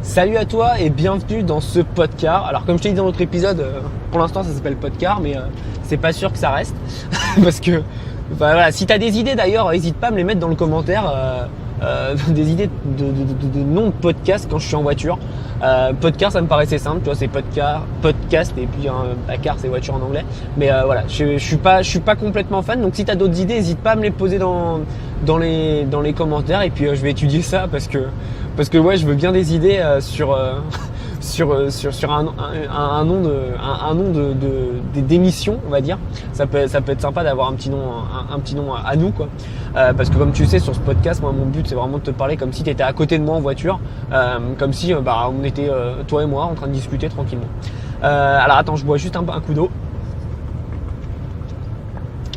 Salut à toi et bienvenue dans ce podcast. Alors comme je t'ai dit dans l'autre épisode, pour l'instant ça s'appelle podcast, mais c'est pas sûr que ça reste. Parce que voilà, si tu as des idées d'ailleurs, n'hésite pas à me les mettre dans le commentaire. Des idées de nom de podcast quand je suis en voiture. Podcast ça me paraissait simple, tu vois, c'est podcast et puis car c'est voiture en anglais. Mais voilà, je suis pas complètement fan, donc si tu as d'autres idées, n'hésite pas à me les poser dans les commentaires et puis je vais étudier ça parce que ouais, je veux bien des idées sur un nom d'émission, on va dire. Ça peut être sympa d'avoir un petit nom à nous, quoi. Parce que comme tu sais, sur ce podcast, moi mon but c'est vraiment de te parler comme si tu étais à côté de moi en voiture, comme si on était toi et moi en train de discuter tranquillement. Alors attends, je bois juste un coup d'eau.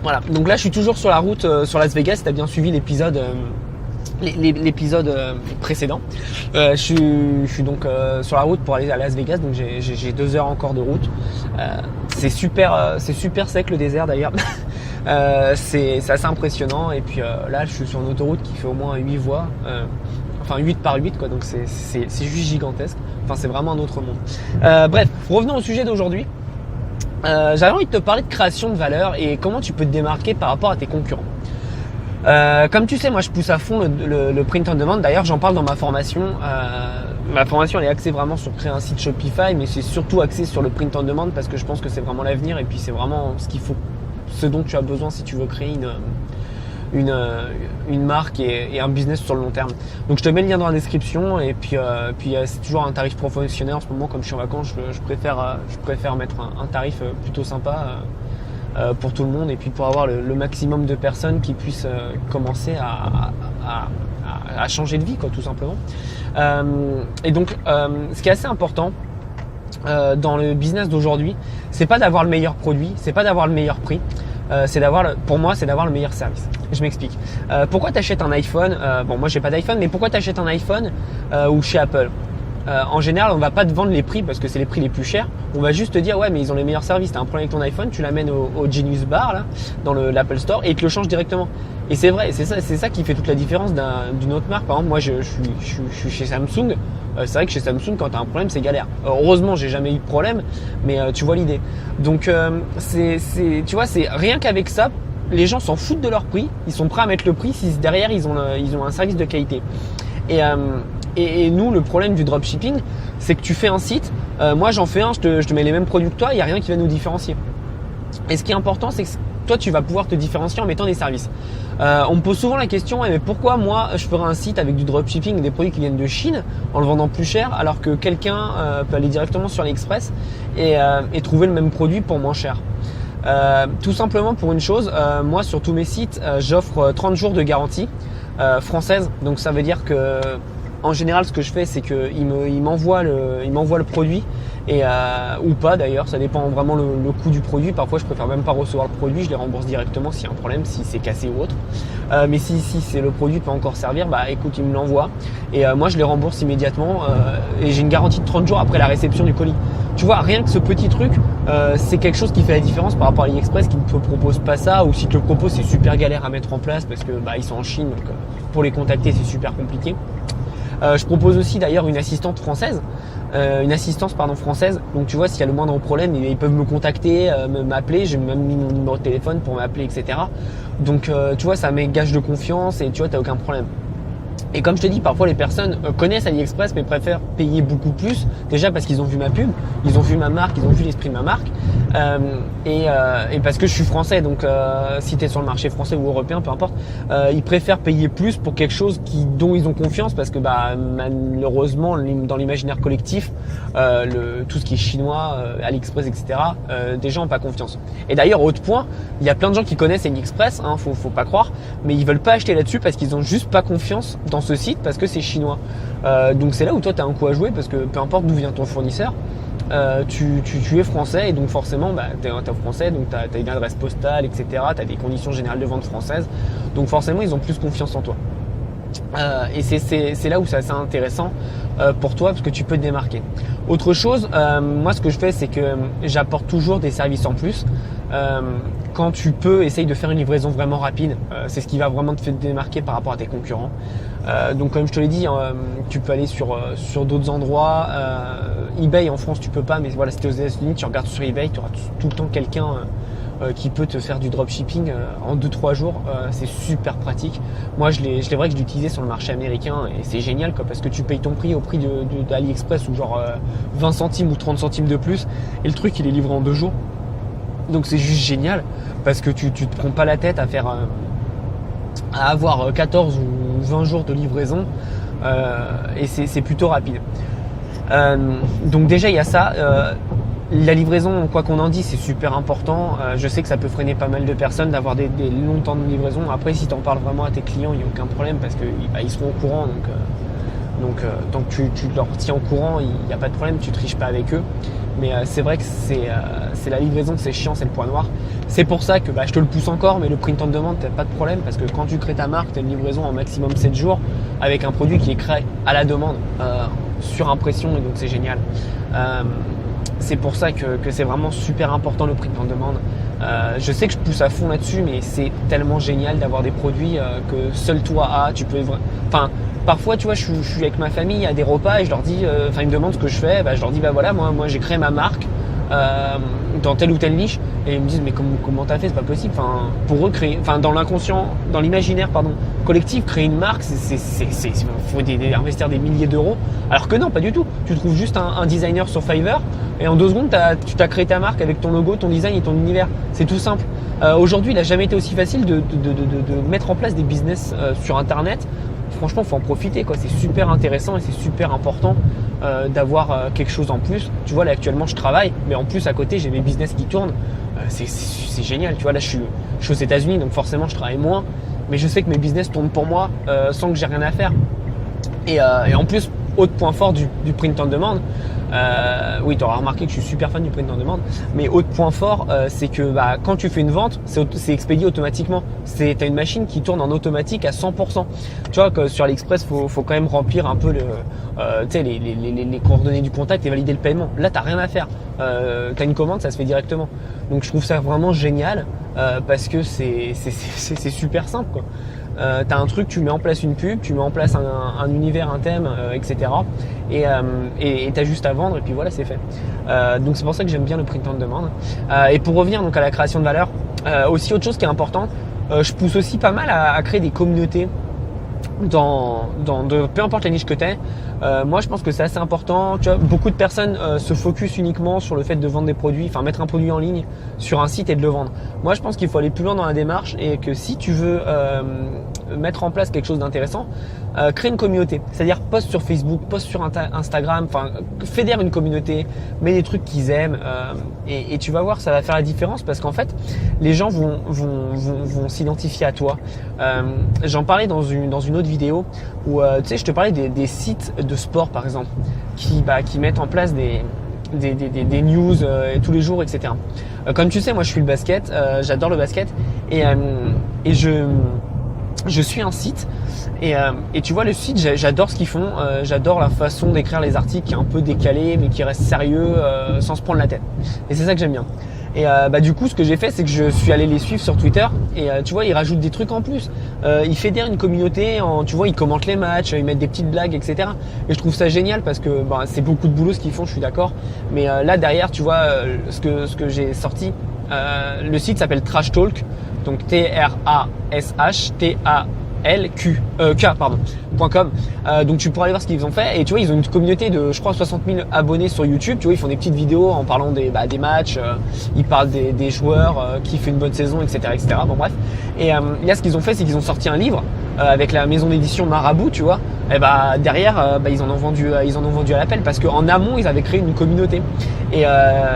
Voilà, donc là je suis toujours sur la route sur Las Vegas. Si tu as bien suivi l'épisode précédent, je suis donc sur la route pour aller à Las Vegas, donc j'ai 2 heures encore de route. C'est super sec le désert d'ailleurs. C'est assez impressionnant et puis là je suis sur une autoroute qui fait au moins 8 voies, enfin 8 par 8 quoi, donc c'est juste gigantesque. Enfin c'est vraiment un autre monde. Bref, revenons au sujet d'aujourd'hui. J'avais envie de te parler de création de valeur et comment tu peux te démarquer par rapport à tes concurrents. Comme tu sais, moi je pousse à fond le print on demand. D'ailleurs j'en parle dans ma formation. Ma formation elle est axée vraiment sur créer un site Shopify, mais c'est surtout axé sur le print on demand parce que je pense que c'est vraiment l'avenir et puis c'est vraiment ce dont tu as besoin si tu veux créer une marque et un business sur le long terme. Donc je te mets le lien dans la description et puis c'est toujours un tarif professionnel en ce moment. Comme je suis en vacances, je préfère mettre un tarif plutôt sympa pour tout le monde et puis pour avoir le maximum de personnes qui puissent commencer à changer de vie, quoi, tout simplement. Et donc ce qui est assez important dans le business d'aujourd'hui, c'est pas d'avoir le meilleur produit, c'est pas d'avoir le meilleur prix, pour moi c'est d'avoir le meilleur service. Je m'explique. Pourquoi tu achètes un iPhone, bon moi j'ai pas d'iPhone, mais pourquoi tu achètes un iPhone ou chez Apple? En général, on va pas te vendre les prix parce que c'est les prix les plus chers. On va juste te dire ouais, mais ils ont les meilleurs services. T'as un problème avec ton iPhone, tu l'amènes au Genius Bar là, dans l'Apple Store et ils te le changent directement. Et c'est vrai, c'est ça qui fait toute la différence d'une autre marque. Par exemple, moi je suis chez Samsung. C'est vrai que chez Samsung, quand t'as un problème, c'est galère. Heureusement, j'ai jamais eu de problème, mais tu vois l'idée. Donc tu vois, c'est rien qu'avec ça. Les gens s'en foutent de leur prix, ils sont prêts à mettre le prix si derrière ils ont un service de qualité. Et nous, le problème du dropshipping, c'est que tu fais un site, moi j'en fais un, je te mets les mêmes produits que toi, il n'y a rien qui va nous différencier. Et ce qui est important, c'est que toi tu vas pouvoir te différencier en mettant des services. On me pose souvent la question, mais pourquoi moi je ferais un site avec du dropshipping, des produits qui viennent de Chine, en le vendant plus cher, alors que quelqu'un peut aller directement sur AliExpress et trouver le même produit pour moins cher. Tout simplement pour une chose, moi sur tous mes sites, j'offre 30 jours de garantie française. Donc ça veut dire que en général ce que je fais c'est qu'il m'envoie le produit et ou pas d'ailleurs, ça dépend vraiment le coût du produit. Parfois je préfère même pas recevoir le produit, je les rembourse directement s'il y a un problème, si c'est cassé ou autre. Mais si c'est le produit peut encore servir, bah écoute, il me l'envoie et moi je les rembourse immédiatement et j'ai une garantie de 30 jours après la réception du colis. Tu vois, rien que ce petit truc, c'est quelque chose qui fait la différence par rapport à AliExpress qui ne te propose pas ça, ou si te le propose c'est super galère à mettre en place parce que ils sont en Chine, donc pour les contacter c'est super compliqué. Je propose aussi d'ailleurs une assistance française. Donc tu vois, s'il y a le moindre problème, ils peuvent me contacter, m'appeler. J'ai même mis mon numéro de téléphone pour m'appeler, etc. Donc tu vois, ça met gage de confiance et tu vois, t'as aucun problème. Et comme je te dis, parfois les personnes connaissent AliExpress mais préfèrent payer beaucoup plus, déjà parce qu'ils ont vu ma pub, ils ont vu ma marque, ils ont vu l'esprit de ma marque, et parce que je suis français, donc si tu es sur le marché français ou européen, peu importe, ils préfèrent payer plus pour quelque chose dont ils ont confiance parce que malheureusement dans l'imaginaire collectif, tout ce qui est chinois, AliExpress, etc., des gens n'ont pas confiance. Et d'ailleurs, autre point, il y a plein de gens qui connaissent AliExpress, faut pas croire, mais ils veulent pas acheter là-dessus parce qu'ils ont juste pas confiance dans ce site parce que c'est chinois. Donc c'est là où toi tu as un coup à jouer parce que peu importe d'où vient ton fournisseur, tu es français et donc forcément tu es français, donc tu as une adresse postale, etc. Tu as des conditions générales de vente françaises, donc forcément ils ont plus confiance en toi. Et c'est là où c'est assez intéressant pour toi parce que tu peux te démarquer. Autre chose, moi ce que je fais c'est que j'apporte toujours des services en plus. quand tu peux, essaye de faire une livraison vraiment rapide. C'est ce qui va vraiment te faire démarquer par rapport à tes concurrents. Donc comme je te l'ai dit, tu peux aller sur d'autres endroits. eBay en France tu peux pas, mais voilà, si tu es aux États-Unis, tu regardes sur eBay, tu auras tout le temps quelqu'un qui peut te faire du dropshipping en 2-3 jours. C'est super pratique. Moi je l'ai vrai que je l'ai utilisé sur le marché américain et c'est génial quoi, parce que tu payes ton prix au prix d'AliExpress ou genre 20 centimes ou 30 centimes de plus et le truc il est livré en 2 jours. Donc c'est juste génial parce que tu te prends pas la tête à avoir 14 ou 20 jours de livraison et c'est plutôt rapide. Donc déjà il y a ça. La livraison, quoi qu'on en dise, c'est super important. Je sais que ça peut freiner pas mal de personnes d'avoir des longs temps de livraison. Après, si tu en parles vraiment à tes clients, il n'y a aucun problème parce qu'ils seront au courant. Donc tant que tu leur tiens au courant, il n'y a pas de problème, tu triches pas avec eux. Mais c'est vrai que c'est la livraison, c'est chiant, c'est le point noir. C'est pour ça que je te le pousse encore, mais le print on demand, t'as pas de problème parce que quand tu crées ta marque, tu as une livraison en maximum 7 jours avec un produit qui est créé à la demande, sur impression, et donc c'est génial. C'est pour ça que c'est vraiment super important le print on demand. Je sais que je pousse à fond là-dessus, mais c'est tellement génial d'avoir des produits que seul toi as. Tu peux, enfin, parfois, tu vois, je suis avec ma famille à des repas et je leur dis, ils me demandent ce que je fais. Je leur dis, voilà, moi j'ai créé ma marque dans telle ou telle niche, et ils me disent, mais comment t'as fait? C'est pas possible. Pour eux, dans l'inconscient, dans l'imaginaire, collectif, créer une marque, faut investir des milliers d'euros. Alors que non, pas du tout. Tu trouves juste un designer sur Fiverr et en 2 secondes, tu t'as créé ta marque avec ton logo, ton design et ton univers. C'est tout simple. Aujourd'hui, il n'a jamais été aussi facile de mettre en place des business sur Internet. Franchement, faut en profiter, quoi. C'est super intéressant et c'est super important d'avoir quelque chose en plus. Tu vois, là actuellement, je travaille, mais en plus à côté, j'ai mes business qui tournent. C'est génial. Tu vois, là, je suis aux États-Unis, donc forcément, je travaille moins, mais je sais que mes business tournent pour moi sans que j'ai rien à faire. Et en plus, autre point fort du print on demand. Oui, tu auras remarqué que je suis super fan du print on demand, mais autre point fort, c'est que quand tu fais une vente, c'est expédié automatiquement. Tu as une machine qui tourne en automatique à 100%. Tu vois que sur AliExpress, faut quand même remplir un peu les coordonnées du contact et valider le paiement. Là, tu n'as rien à faire. Tu as une commande, ça se fait directement. Donc je trouve ça vraiment génial parce que c'est super simple, quoi. Tu as un truc, tu mets en place une pub, tu mets en place un univers, un thème, etc. Et tu as juste à vendre et puis voilà, c'est fait. Donc c'est pour ça que j'aime bien le print on demand. Et pour revenir donc à la création de valeur, aussi autre chose qui est importante, je pousse aussi pas mal à créer des communautés peu importe la niche que tu es. Moi je pense que c'est assez important. Tu vois, beaucoup de personnes se focus uniquement sur le fait de vendre des produits, mettre un produit en ligne sur un site et de le vendre. Moi je pense qu'il faut aller plus loin dans la démarche et que si tu veux mettre en place quelque chose d'intéressant, crée une communauté. C'est-à-dire poste sur Facebook, poste sur Instagram, fédère une communauté, mets des trucs qu'ils aiment et tu vas voir, ça va faire la différence parce qu'en fait les gens vont s'identifier à toi. J'en parlais dans une autre vidéo où je te parlais des sites de sport par exemple qui mettent en place des news tous les jours, etc. Comme tu sais, moi je suis le basket, j'adore le basket et je suis un site et tu vois le site, j'adore ce qu'ils font, j'adore la façon d'écrire les articles qui est un peu décalé mais qui reste sérieux sans se prendre la tête, et c'est ça que j'aime bien. Et du coup ce que j'ai fait, c'est que je suis allé les suivre sur Twitter et tu vois, ils rajoutent des trucs en plus, ils fédèrent une communauté, tu vois, ils commentent les matchs, ils mettent des petites blagues, etc. Et je trouve ça génial parce que c'est beaucoup de boulot ce qu'ils font, je suis d'accord, mais là derrière tu vois ce que j'ai sorti, le site s'appelle Trash Talk, donc TRASHTALK.com. Donc tu pourras aller voir ce qu'ils ont fait et tu vois, ils ont une communauté de je crois 60 000 abonnés sur YouTube. Tu vois, ils font des petites vidéos en parlant des matchs, ils parlent des joueurs qui fait une bonne saison, etc., etc. Bon bref. Et là ce qu'ils ont fait, c'est qu'ils ont sorti un livre avec la maison d'édition Marabout, tu vois. Et derrière ils en ont vendu à l'appel parce qu'en amont ils avaient créé une communauté. Et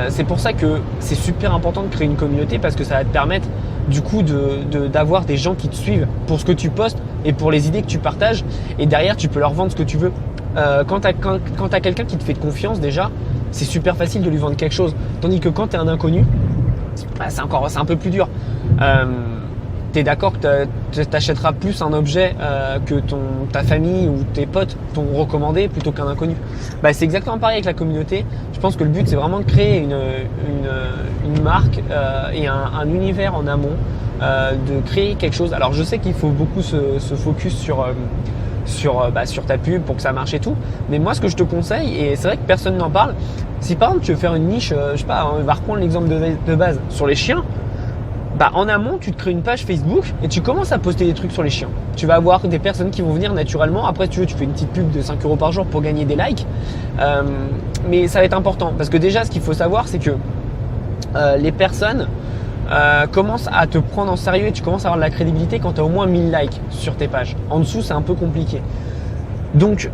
c'est pour ça que c'est super important de créer une communauté parce que ça va te permettre du coup d'avoir des gens qui te suivent pour ce que tu postes et pour les idées que tu partages, et derrière tu peux leur vendre ce que tu veux. Quand t'as quelqu'un qui te fait confiance, déjà c'est super facile de lui vendre quelque chose, tandis que quand t'es un inconnu, c'est un peu plus dur. t'es d'accord que t'achèteras plus un objet que ta famille ou tes potes t'ont recommandé plutôt qu'un inconnu. Bah, c'est exactement pareil avec la communauté. Je pense que le but c'est vraiment de créer une marque et un univers en amont, de créer quelque chose. Alors je sais qu'il faut beaucoup se focus sur ta pub pour que ça marche et tout, mais moi ce que je te conseille, et c'est vrai que personne n'en parle, si par exemple tu veux faire une niche, je sais pas, on va reprendre l'exemple de base sur les chiens. Bah, en amont, tu te crées une page Facebook et tu commences à poster des trucs sur les chiens. Tu vas avoir des personnes qui vont venir naturellement. Après, tu fais une petite pub de 5 € par jour pour gagner des likes. Mais ça va être important parce que déjà, ce qu'il faut savoir, c'est que les personnes commencent à te prendre en sérieux et tu commences à avoir de la crédibilité quand tu as au moins 1000 likes sur tes pages. En dessous, c'est un peu compliqué. Donc,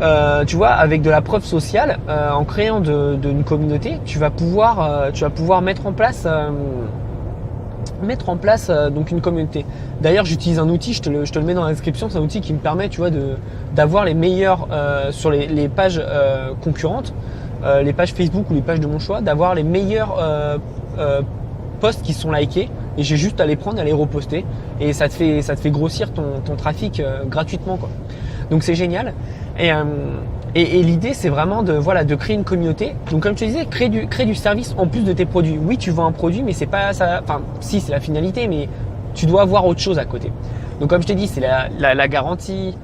tu vois, avec de la preuve sociale, en créant une communauté, tu vas pouvoir mettre en place donc une communauté. D'ailleurs, j'utilise un outil, je te le mets dans la description, c'est un outil qui me permet, tu vois, d'avoir les meilleurs sur les pages concurrentes, les pages Facebook ou les pages de mon choix, d'avoir les meilleurs posts qui sont likés, et j'ai juste à les prendre et à les reposter, et ça te fait grossir ton trafic gratuitement, quoi. Donc c'est génial. Et l'idée, c'est vraiment de créer une communauté. Donc, comme je te disais, créer du service en plus de tes produits. Oui, tu vends un produit, mais c'est pas ça. Enfin, si, c'est la finalité, mais tu dois avoir autre chose à côté. Donc, comme je t'ai dit, c'est la garantie.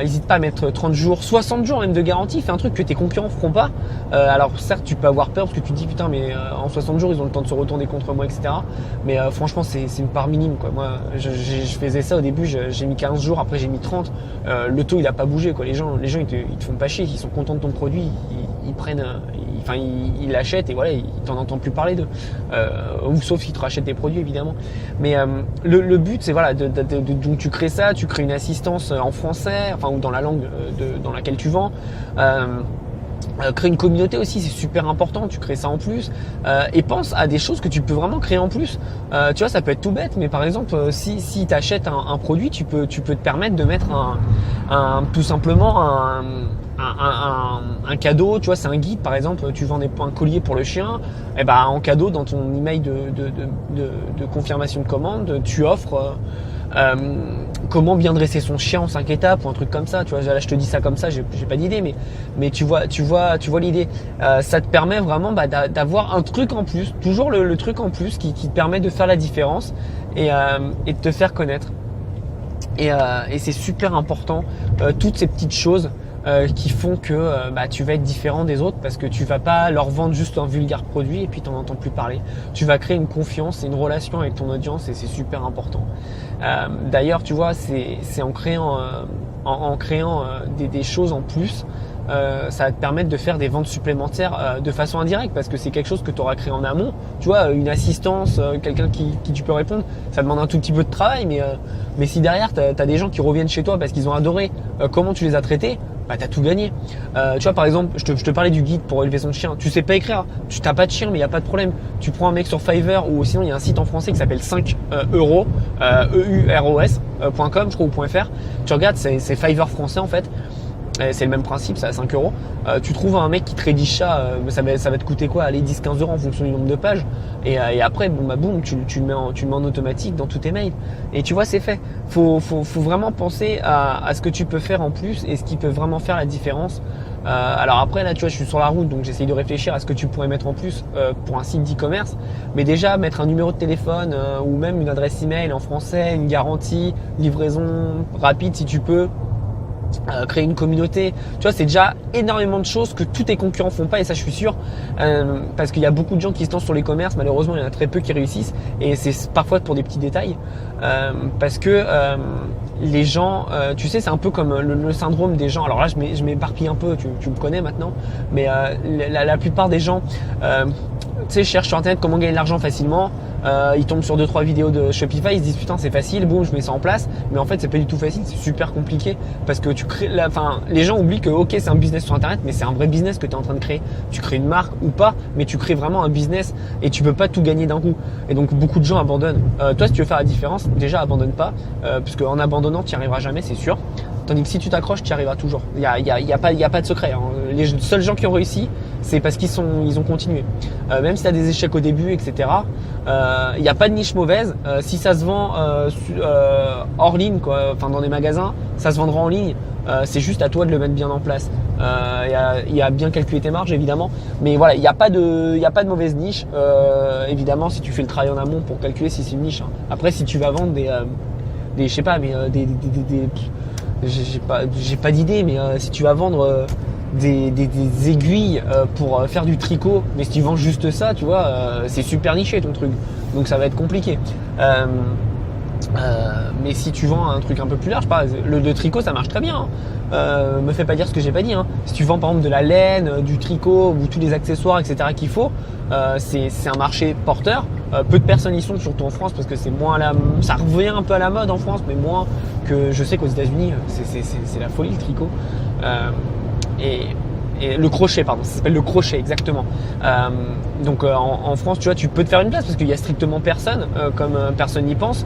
N'hésite pas à mettre 30 jours, 60 jours même de garantie. Fais un truc que tes concurrents feront pas. Alors certes, tu peux avoir peur parce que tu te dis putain, mais en 60 jours, ils ont le temps de se retourner contre moi, etc. Mais franchement, c'est une part minime, quoi. Moi, je faisais ça au début. J'ai mis 15 jours, après j'ai mis 30. Le taux, il a pas bougé, quoi. Les gens, ils te font pas chier. Ils sont contents de ton produit. Ils prennent, ils l'achètent et voilà, ils t'en entendent plus parler d'eux. Ou sauf s'ils te rachètent tes produits, évidemment. Mais le but, c'est voilà, donc tu crées ça, tu crées une assistance en français. Enfin, ou dans la langue dans laquelle tu vends. Créer une communauté aussi, c'est super important. Tu crées ça en plus et pense à des choses que tu peux vraiment créer en plus. Tu vois, ça peut être tout bête, mais par exemple, si tu achètes un produit, tu peux te permettre de mettre tout simplement un cadeau. Tu vois, c'est un guide, par exemple, tu vends un collier pour le chien, et ben en cadeau dans ton email de confirmation de commande, tu offres comment bien dresser son chien en 5 étapes ou un truc comme ça. Tu vois, là je te dis ça comme ça, j'ai pas d'idée, mais tu vois l'idée. Ça te permet vraiment d'avoir un truc en plus, toujours le truc en plus qui te permet de faire la différence et de te faire connaître. Et c'est super important, toutes ces petites choses qui font que tu vas être différent des autres, parce que tu vas pas leur vendre juste un vulgaire produit et puis t'en entends plus parler. Tu vas créer une confiance et une relation avec ton audience, et c'est super important. D'ailleurs, tu vois, c'est en créant des choses en plus, ça va te permettre de faire des ventes supplémentaires de façon indirecte, parce que c'est quelque chose que tu auras créé en amont. Tu vois, une assistance, quelqu'un qui tu peux répondre, ça demande un tout petit peu de travail, mais si derrière tu as des gens qui reviennent chez toi parce qu'ils ont adoré comment tu les as traités, t'as tout gagné. Tu vois, par exemple, je te parlais du guide pour élever son chien. Tu sais pas écrire, tu t'as pas de chien, mais il y a pas de problème. Tu prends un mec sur Fiverr, ou sinon il y a un site en français qui s'appelle 5 euros, euros.com, je crois, ou .fr. Tu regardes, c'est Fiverr français en fait. C'est le même principe, c'est à 5 euros. Tu trouves un mec qui te rédige ça, ça va te coûter quoi? Allez, 10-15 € en fonction du nombre de pages. Et après, boum, tu le mets en automatique dans tous tes mails. Et tu vois, c'est fait. Faut vraiment penser à ce que tu peux faire en plus et ce qui peut vraiment faire la différence. Alors après, là, tu vois, je suis sur la route, donc j'essaye de réfléchir à ce que tu pourrais mettre en plus pour un site d'e-commerce. Mais déjà, mettre un numéro de téléphone ou même une adresse email en français, une garantie, livraison rapide si tu peux. Créer une communauté, tu vois, c'est déjà énormément de choses que tous tes concurrents font pas, et ça je suis sûr, parce qu'il y a beaucoup de gens qui se lancent sur l'e-commerce, malheureusement il y en a très peu qui réussissent, et c'est parfois pour des petits détails, parce que les gens, tu sais, c'est un peu comme le syndrome des gens. Alors là je m'éparpille un peu, tu me connais maintenant, mais la plupart des gens tu sais, cherchent sur internet comment gagner de l'argent facilement. Ils tombent sur 2-3 vidéos de Shopify, ils se disent putain c'est facile, boum, je mets ça en place. Mais en fait c'est pas du tout facile, c'est super compliqué, parce que les gens oublient que ok, c'est un business sur internet, mais c'est un vrai business que tu es en train de créer. Tu crées une marque ou pas, mais tu crées vraiment un business, et tu peux pas tout gagner d'un coup. Et donc beaucoup de gens abandonnent. Toi, si tu veux faire la différence, déjà abandonne pas, parce qu'en abandonnant tu n'y arriveras jamais, c'est sûr. Tandis que si tu t'accroches, tu y arriveras toujours. Il y a pas de secret, hein. les seuls gens qui ont réussi, c'est parce qu'ils ont continué. Même si tu as des échecs au début, etc. Il n'y a pas de niche mauvaise. Si ça se vend hors ligne, quoi, enfin dans des magasins, ça se vendra en ligne. C'est juste à toi de le mettre bien en place. Il y a bien calculé tes marges évidemment, mais voilà, il n'y a pas de mauvaise niche. Évidemment, si tu fais le travail en amont pour calculer si c'est une niche. Hein. Après, si tu vas vendre des je sais pas, mais j'ai pas d'idée, mais si tu vas vendre des aiguilles pour faire du tricot, mais si tu vends juste ça, tu vois, c'est super niché ton truc, donc ça va être compliqué. Mais si tu vends un truc un peu plus large, le tricot ça marche très bien. Hein. Me fais pas dire ce que j'ai pas dit. Hein. Si tu vends par exemple de la laine, du tricot ou tous les accessoires, etc. qu'il faut, c'est un marché porteur. Peu de personnes y sont, surtout en France, parce que c'est moins ça revient un peu à la mode en France, mais moins que je sais qu'aux États-Unis, c'est la folie le tricot. Et le crochet, pardon, ça s'appelle le crochet exactement. Donc en France, tu vois, tu peux te faire une place parce qu'il y a strictement personne, comme personne n'y pense.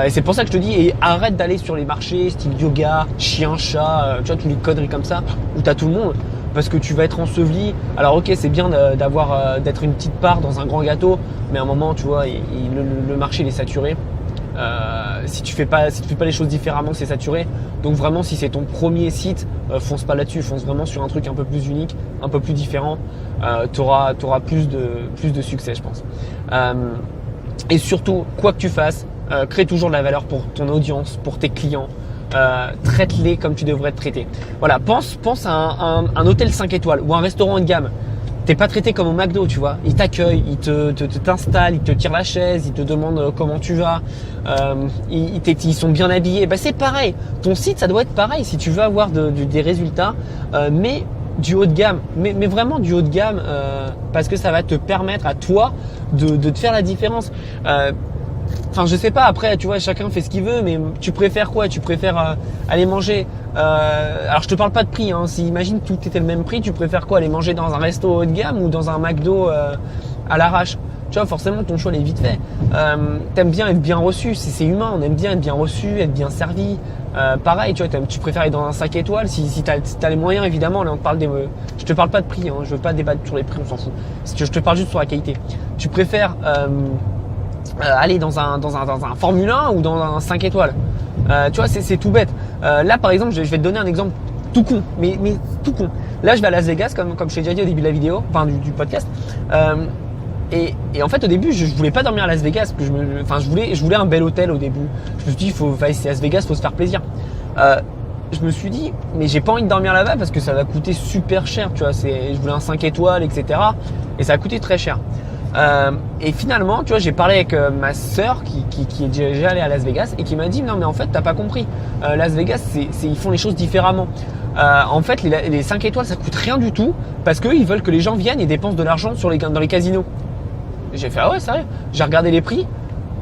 Et c'est pour ça que je te dis, et arrête d'aller sur les marchés style yoga, chien, chat, tu vois, toutes les conneries comme ça où t'as tout le monde, parce que tu vas être enseveli. Alors ok, c'est bien d'être une petite part dans un grand gâteau, mais à un moment, tu vois, le marché il est saturé. Si tu fais pas les choses différemment, c'est saturé. Donc vraiment, si c'est ton premier site, fonce pas là-dessus, fonce vraiment sur un truc un peu plus unique, un peu plus différent. T'auras plus de succès, je pense. Et surtout, quoi que tu fasses, crée toujours de la valeur pour ton audience, pour tes clients. Traite-les comme tu devrais te traiter. Voilà, pense à un hôtel 5 étoiles ou un restaurant haut de gamme. T'es pas traité comme au McDo, tu vois. Ils t'accueillent, ils t'installent, ils te tirent la chaise, ils te demandent comment tu vas. Ils sont bien habillés. Bah c'est pareil. Ton site, ça doit être pareil. Si tu veux avoir des résultats, mais du haut de gamme, mais vraiment du haut de gamme, parce que ça va te permettre à toi de te faire la différence. Enfin, je sais pas. Après, tu vois, chacun fait ce qu'il veut, mais tu préfères quoi? Tu préfères aller manger. Alors, je te parle pas de prix. Hein. Si imagine tout était le même prix, tu préfères quoi? Aller manger dans un resto haut de gamme ou dans un McDo à l'arrache? Tu vois, forcément, ton choix est vite fait. T'aimes bien être bien reçu. C'est humain. On aime bien être bien reçu, être bien servi. Pareil, tu vois, tu préfères aller dans un 5 étoiles. Si t'as les moyens, évidemment. Là, on te parle je te parle pas de prix. Hein. Je veux pas débattre sur les prix. On s'en fout. Je te parle juste sur la qualité. Tu préfères aller dans un Formule 1 ou dans un 5 étoiles. Tu vois, c'est tout bête. Là, par exemple, je vais te donner un exemple tout con, mais tout con. Là, je vais à Las Vegas, comme je t'ai déjà dit au début de la vidéo, enfin du podcast. Et en fait, au début, je voulais pas dormir à Las Vegas, parce que je voulais un bel hôtel au début. Je me suis dit, c'est Las Vegas, faut se faire plaisir. Je me suis dit, mais j'ai pas envie de dormir là-bas parce que ça va coûter super cher, tu vois. Je voulais un 5 étoiles, etc. Et ça a coûté très cher. Et finalement, tu vois, j'ai parlé avec ma sœur qui est déjà allée à Las Vegas et qui m'a dit non mais en fait t'as pas compris. Las Vegas, ils font les choses différemment. En fait, les 5 étoiles ça coûte rien du tout parce qu'ils veulent que les gens viennent et dépensent de l'argent dans les casinos. Et j'ai fait ah ouais sérieux. J'ai regardé les prix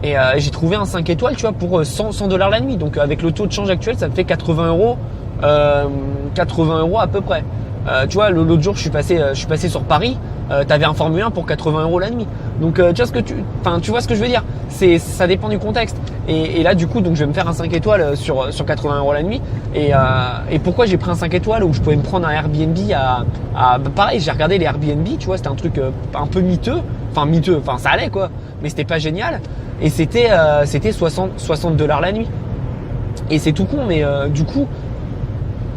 et j'ai trouvé un 5 étoiles, tu vois, pour $100 la nuit. Donc avec le taux de change actuel, ça me fait 80 €, 80 € à peu près. Tu vois, l'autre jour, je suis passé sur Paris. T'avais un Formule 1 pour 80 € la nuit. Donc, tu vois ce que je veux dire. Ça dépend du contexte. Et là, du coup, donc, je vais me faire un 5 étoiles sur 80 € la nuit. Et pourquoi j'ai pris un 5 étoiles où je pouvais me prendre un Airbnb pareil, j'ai regardé les Airbnb, tu vois, c'était un truc un peu miteux. Enfin, ça allait, quoi. Mais c'était pas génial. Et c'était $60 la nuit. Et c'est tout con, mais du coup,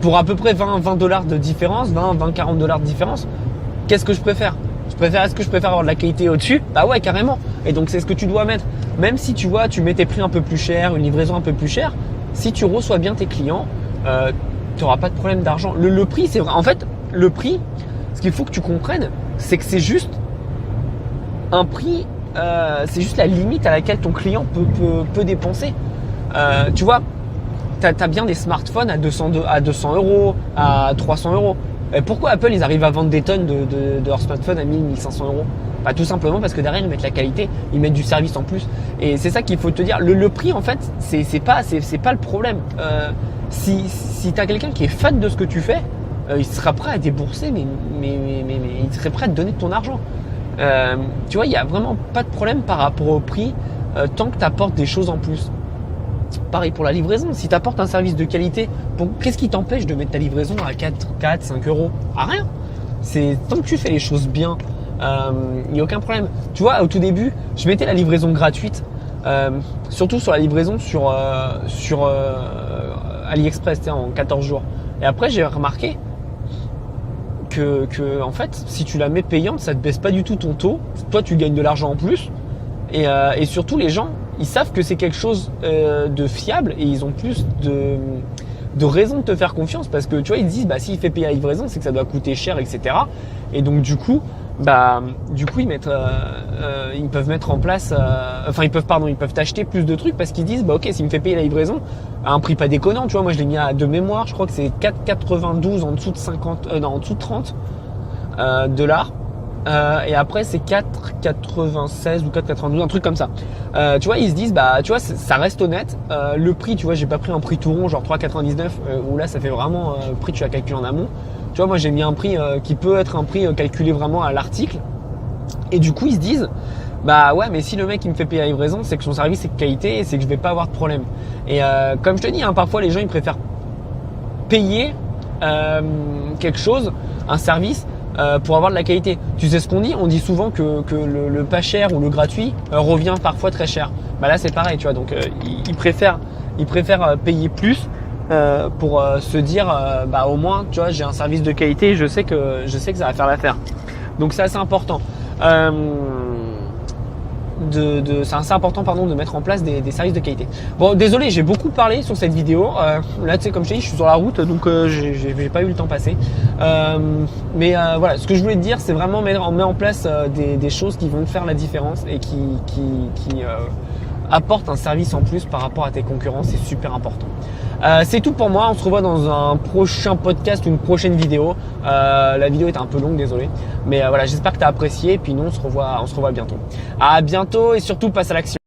pour à peu près 20 $ de différence, 40 $ de différence, qu'est-ce que je préfère? Est-ce que je préfère avoir de la qualité au-dessus? Bah ouais, carrément. Et donc c'est ce que tu dois mettre. Même si tu vois, tu mets tes prix un peu plus cher, une livraison un peu plus chère, si tu reçois bien tes clients, tu n'auras pas de problème d'argent. Le prix, c'est vrai. En fait, le prix, ce qu'il faut que tu comprennes, c'est que c'est juste un prix, c'est juste la limite à laquelle ton client peut dépenser. Tu vois, t'as bien des smartphones à 200 €, à 300 €. Et pourquoi Apple ils arrivent à vendre des tonnes de leurs smartphones à 1000-1500 €? Bah, tout simplement parce que derrière ils mettent la qualité, ils mettent du service en plus. Et c'est ça qu'il faut te dire. Le prix en fait, c'est pas le problème. Si t'as quelqu'un qui est fan de ce que tu fais, il sera prêt à débourser, mais il serait prêt à te donner de ton argent. Tu vois, il y a vraiment pas de problème par rapport au prix tant que tu apportes des choses en plus. Pareil pour la livraison. Si tu apportes un service de qualité, qu'est-ce qui t'empêche de mettre ta livraison à 4, 5 euros? À rien. C'est tant que tu fais les choses bien, il n'y a aucun problème. Tu vois, au tout début, je mettais la livraison gratuite, surtout sur la livraison sur AliExpress, en 14 jours. Et après, j'ai remarqué que en fait, si tu la mets payante, ça te baisse pas du tout ton taux. Toi, tu gagnes de l'argent en plus. Et surtout, les gens, ils savent que c'est quelque chose de fiable et ils ont plus de raisons de te faire confiance parce que tu vois, ils disent, s'il fait payer la livraison, c'est que ça doit coûter cher, etc. Et donc, du coup, ils peuvent mettre en place, ils peuvent t'acheter plus de trucs parce qu'ils disent, ok, s'il me fait payer la livraison à un prix pas déconnant, tu vois, moi je l'ai mis de mémoire, je crois que c'est 4,92 en dessous de 50, en dessous de 30 dollars. Et après c'est 4,96 ou 4,92, un truc comme ça. Tu vois, ils se disent, tu vois, ça reste honnête. Le prix, tu vois, j'ai pas pris un prix tout rond, genre 3,99, où là ça fait vraiment le prix que tu as calculé en amont. Tu vois, moi j'ai mis un prix qui peut être un prix calculé vraiment à l'article. Et du coup, ils se disent, ouais, mais si le mec il me fait payer la livraison, c'est que son service est de qualité et c'est que je vais pas avoir de problème. Et comme je te dis, parfois les gens ils préfèrent payer quelque chose, un service, pour avoir de la qualité. Tu sais ce qu'on dit? On dit souvent que le pas cher ou le gratuit revient parfois très cher. Là c'est pareil, tu vois. Donc ils préfèrent payer plus pour se dire au moins, tu vois, j'ai un service de qualité, je sais que ça va faire l'affaire. Donc c'est assez important. C'est assez important de mettre en place des services de qualité. Bon, désolé, j'ai beaucoup parlé sur cette vidéo. Là, tu sais, comme je t'ai dit, je suis sur la route, donc j'ai pas eu le temps passer. Mais voilà, ce que je voulais te dire, c'est vraiment mettre en place des choses qui vont faire la différence et qui apportent un service en plus par rapport à tes concurrents. C'est super important. C'est tout pour moi. On se revoit dans un prochain podcast ou une prochaine vidéo. La vidéo était un peu longue, désolé. Mais voilà, j'espère que tu as apprécié. Et puis nous, on se revoit bientôt. À bientôt et surtout, passe à l'action.